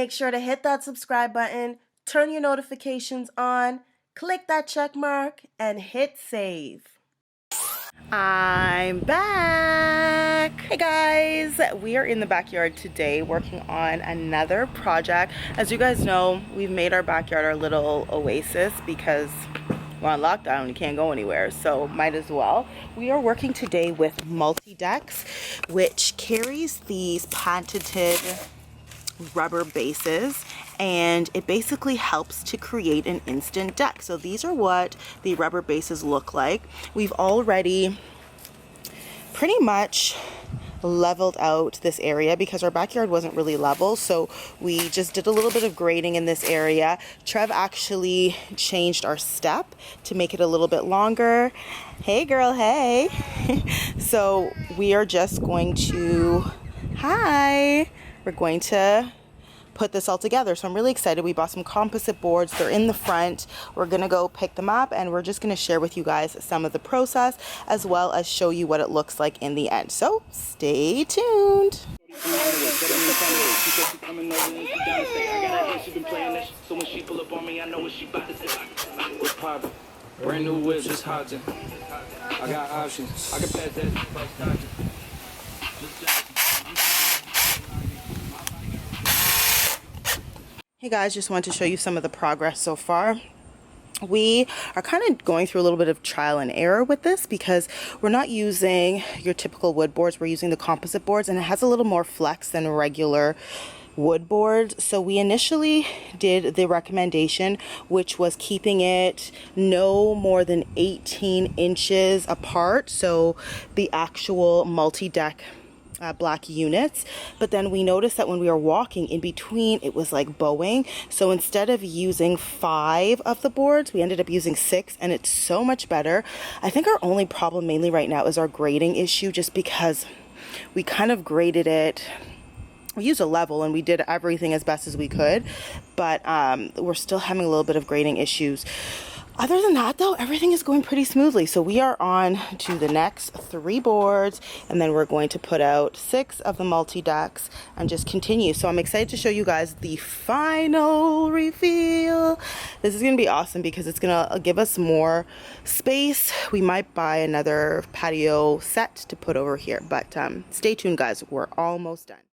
Make sure to hit that subscribe button, turn your notifications on, click that check mark, and hit save. I'm back. Hey guys, we are in the backyard today working on another project. As you guys know, we've made our backyard our little oasis because we're on lockdown, you can't go anywhere, so might as well. We are working today with MultyDecks, which carries these patented rubber bases, and it basically helps to create an instant deck. So these are what the rubber bases look like. We've already pretty much leveled out this area because our backyard wasn't really level, so we just did a little bit of grading in this area. Trev actually changed our step to make it a little bit longer. Hey girl, hey. So we are just going to, we're going to put this all together. So I'm really excited. We bought some composite boards. They're in the front. We're gonna go pick them up and we're just gonna share with you guys some of the process as well as show you what it looks like in the end. So stay tuned. Brand new whip, just hopped in. I got options. I can pass that. Hey guys, just wanted to show you some of the progress so far. We are kind of going through a little bit of trial and error with this because we're not using your typical wood boards. We're using the composite boards, and it has a little more flex than regular wood boards. So we initially did the recommendation, which was keeping it no more than 18 inches apart. So the actual multi-deck black units, but then we noticed that when we were walking in between, it was like bowing. So instead of using 5 of the boards, we ended up using 6, and it's so much better. I think our only problem mainly right now is our grading issue, just because we kind of graded it. We used a level and we did everything as best as we could, but we're still having a little bit of grading issues. Other than that though, everything is going pretty smoothly. So we are on to the next 3 boards, and then we're going to put out 6 of the multi-decks and just continue. So I'm excited to show you guys the final reveal. This is going to be awesome because it's going to give us more space. We might buy another patio set to put over here, but stay tuned guys, we're almost done.